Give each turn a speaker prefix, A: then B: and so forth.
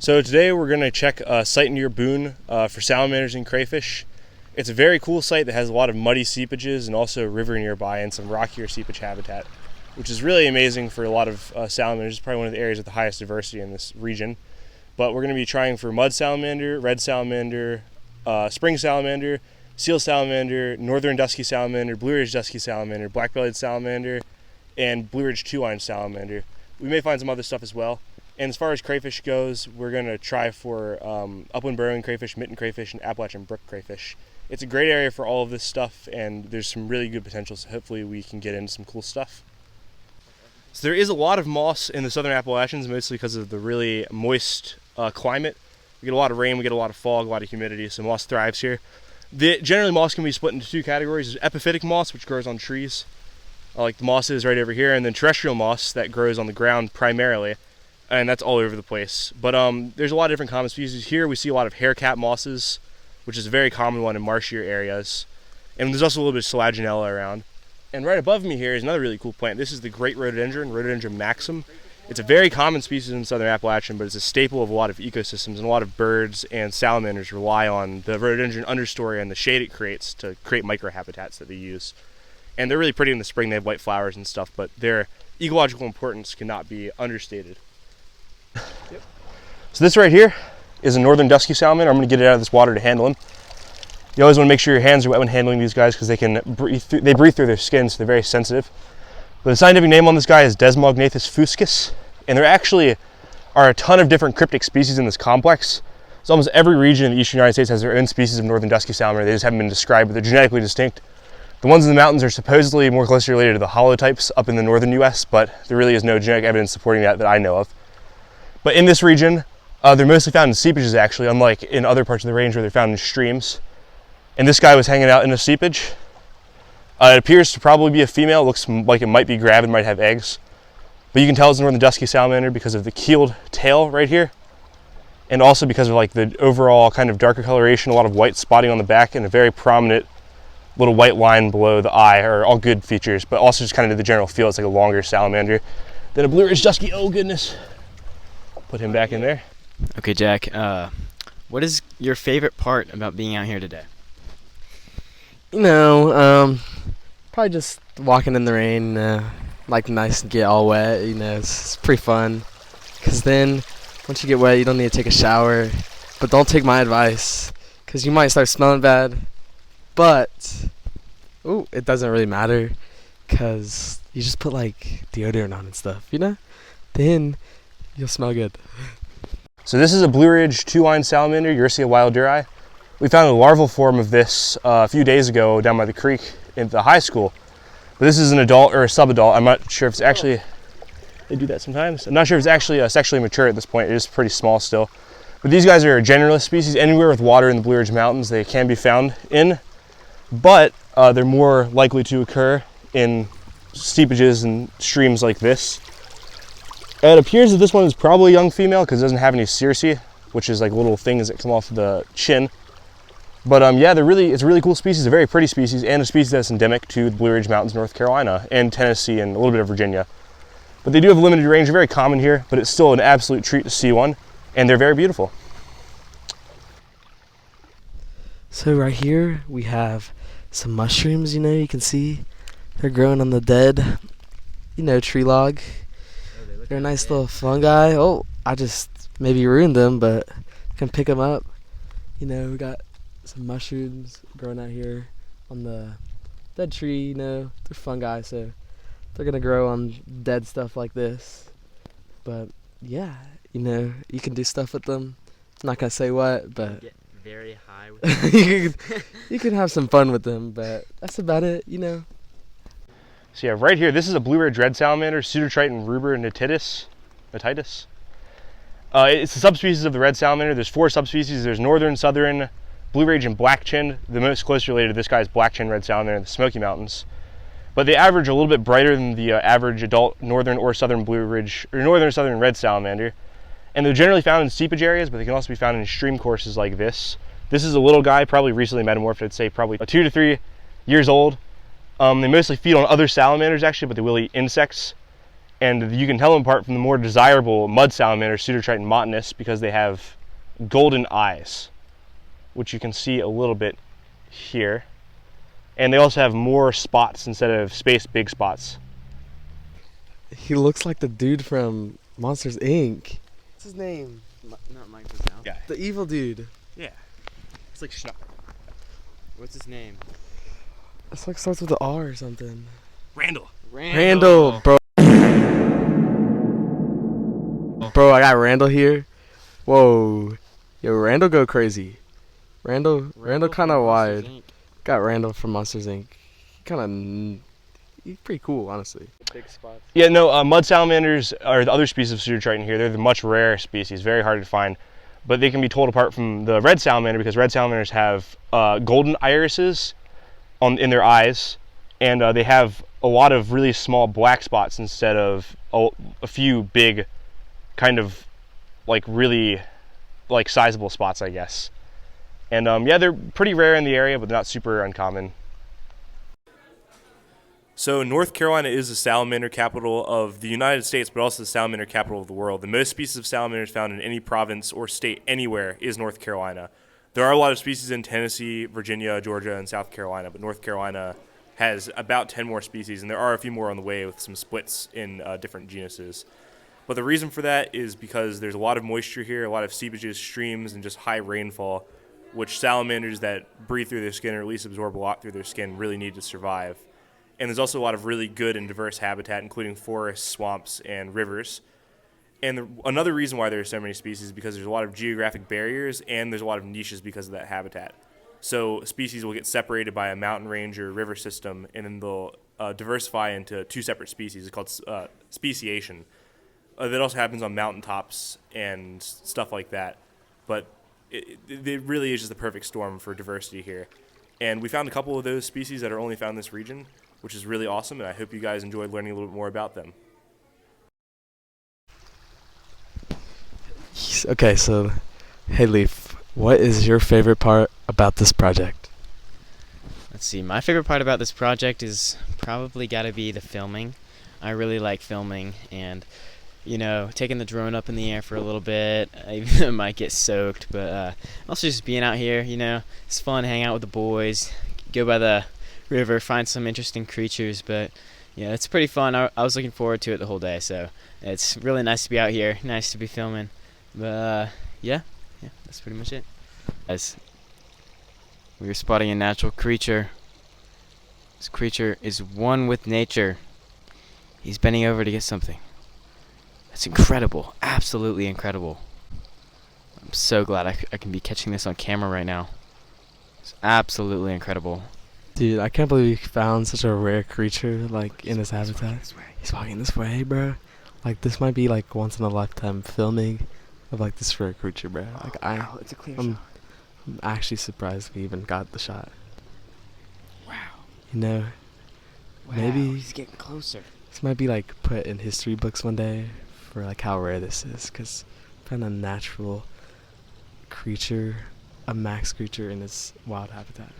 A: So today we're going to check a site near Boone for salamanders and crayfish. It's a very cool site that has a lot of muddy seepages and also a river nearby and some rockier seepage habitat, which is really amazing for a lot of salamanders. It's probably one of the areas with the highest diversity in this region. But we're going to be trying for mud salamander, red salamander, spring salamander, seal salamander, northern dusky salamander, blue-ridged dusky salamander, black-bellied salamander, and blue-ridged two-line salamander. We may find some other stuff as well. And as far as crayfish goes, we're going to try for upland burrowing crayfish, mitten crayfish, and Appalachian brook crayfish. It's a great area for all of this stuff, and there's some really good potential, so hopefully we can get into some cool stuff. So there is a lot of moss in the southern Appalachians, mostly because of the really moist climate. We get a lot of rain, we get a lot of fog, a lot of humidity, so moss thrives here. Generally, moss can be split into two categories. There's epiphytic moss, which grows on trees, like the moss is right over here, and then terrestrial moss that grows on the ground primarily, and that's all over the place. But there's a lot of different common species. Here we see a lot of haircap mosses, which is a very common one in marshier areas. And there's also a little bit of selaginella around. And right above me here is another really cool plant. This is the great rhododendron, Rhododendron maxim. It's a very common species in southern Appalachian, but it's a staple of a lot of ecosystems, and a lot of birds and salamanders rely on the rhododendron understory and the shade it creates to create microhabitats that they use. And they're really pretty in the spring. They have white flowers and stuff, but their ecological importance cannot be understated. Yep. So this right here is a northern dusky salamander. I'm going to get it out of this water to handle him. You always want to make sure your hands are wet when handling these guys because they breathe through their skin, so they're very sensitive. But the scientific name on this guy is Desmognathus fuscus, and there actually are a ton of different cryptic species in this complex. So almost every region in the eastern United States has their own species of northern dusky salamander. They just haven't been described, but they're genetically distinct. The ones in the mountains are supposedly more closely related to the holotypes up in the northern US, but there really is no genetic evidence supporting that I know of. But in this region, they're mostly found in seepages actually, unlike in other parts of the range where they're found in streams. And this guy was hanging out in a seepage. It appears to probably be a female. It looks like it might be gravid, might have eggs. But you can tell it's a northern dusky salamander because of the keeled tail right here. And also because of like the overall kind of darker coloration, a lot of white spotting on the back, and a very prominent little white line below the eye are all good features, but also just kind of the general feel. It's like a longer salamander than a blue-ridged dusky. Oh goodness. Put him back in there.
B: Okay, Jack, what is your favorite part about being out here today?
C: Probably just walking in the rain, like nice and get all wet, it's pretty fun. Because then, once you get wet, you don't need to take a shower. But don't take my advice, because you might start smelling bad. But, it doesn't really matter, because you just put like deodorant on and stuff, Then you'll smell good.
A: So this is a blue-ridged two-line salamander, Ursia wilduri. We found a larval form of this a few days ago down by the creek in the high school. But this is an adult or a sub-adult. I'm not sure if it's actually, they do that sometimes. I'm not sure if it's actually sexually mature at this point. It is pretty small still. But these guys are a generalist species. Anywhere with water in the Blue Ridge Mountains they can be found in. But they're more likely to occur in steepages and streams like this. It appears that this one is probably a young female because it doesn't have any cerci, which is like little things that come off the chin. But yeah, it's a really cool species, a very pretty species, and a species that's endemic to the Blue Ridge Mountains, North Carolina, and Tennessee, and a little bit of Virginia. But they do have a limited range. They're very common here, but it's still an absolute treat to see one, and they're very beautiful.
C: So right here we have some mushrooms, you can see they're growing on the dead, tree log. They're a nice little fungi. Oh, I just maybe ruined them, but can pick them up. We got some mushrooms growing out here on the dead tree, they're fungi, so they're gonna grow on dead stuff like this. But yeah, you can do stuff with them. I'm not gonna say what, but
B: get very high with them.
C: you can have some fun with them, but that's about it,
A: So yeah, right here, this is a blue-ridged red salamander, Pseudotriton rubernatitis. It's a subspecies of the red salamander. There's 4 subspecies. There's northern, southern, blue-ridge, and black-chinned. The most closely related to this guy is black-chinned red salamander in the Smoky Mountains. But they average a little bit brighter than the average adult northern or southern blue-ridge, or northern or southern red salamander. And they're generally found in seepage areas, but they can also be found in stream courses like this. This is a little guy, probably recently metamorphed. I'd say probably 2 to 3 years old. They mostly feed on other salamanders actually, but they will eat insects. And you can tell them apart from the more desirable mud salamander, Pseudotriton montanus, because they have golden eyes, which you can see a little bit here. And they also have more spots instead of spaced big spots.
C: He looks like the dude from Monsters Inc. What's his name?
B: Not Mike Wazowski.
A: Guy.
C: The evil dude.
A: Yeah. It's like Schnuck.
B: What's his name?
C: It's like starts with an R or something.
A: Randall.
C: Randall, bro. Bro, I got Randall here. Whoa. Yo, Randall go crazy. Randall kind of wide. Got Randall from Monsters Inc. He's pretty cool, honestly.
B: Big spots.
A: Yeah, no, mud salamanders are the other species of Pseudotriton here. They're the much rarer species, very hard to find. But they can be told apart from the red salamander because red salamanders have golden irises in their eyes, and they have a lot of really small black spots instead of a few big, kind of like really like sizable spots, I guess. And yeah, they're pretty rare in the area, but they're not super uncommon. So North Carolina is the salamander capital of the United States, but also the salamander capital of the world. The most species of salamanders found in any province or state anywhere is North Carolina. There are a lot of species in Tennessee, Virginia, Georgia, and South Carolina, but North Carolina has about 10 more species, and there are a few more on the way with some splits in different genuses. But the reason for that is because there's a lot of moisture here, a lot of seepages, streams, and just high rainfall, which salamanders that breathe through their skin or at least absorb a lot through their skin really need to survive. And there's also a lot of really good and diverse habitat, including forests, swamps, and rivers. And another reason why there are so many species is because there's a lot of geographic barriers and there's a lot of niches because of that habitat. So species will get separated by a mountain range or river system, and then they'll diversify into two separate species. It's called speciation. That also happens on mountaintops and stuff like that. But it really is just the perfect storm for diversity here. And we found a couple of those species that are only found in this region, which is really awesome, and I hope you guys enjoyed learning a little bit more about them.
C: Okay, so, hey Leaf, what is your favorite part about this project?
B: Let's see. My favorite part about this project is probably got to be the filming. I really like filming, and taking the drone up in the air for a little bit. Even though it might get soaked, but also just being out here. It's fun. Hang out with the boys, go by the river, find some interesting creatures. But yeah, it's pretty fun. I was looking forward to it the whole day, so it's really nice to be out here. Nice to be filming. But yeah, that's pretty much it. Guys, we are spotting a natural creature. This creature is one with nature. He's bending over to get something. That's incredible. Absolutely incredible. I'm so glad I can be catching this on camera right now. It's absolutely incredible.
C: Dude, I can't believe we found such a rare creature, like, in his habitat. He's walking this way, bro. Like, this might be, like, once in a lifetime filming of, like, this rare creature, bro. Like,
B: it's a clear
C: I'm actually surprised we even got the shot.
B: Wow.
C: Maybe
B: he's getting closer.
C: this might be, like, put in history books one day for, like, how rare this is, because found a natural creature, a max creature in its wild habitat.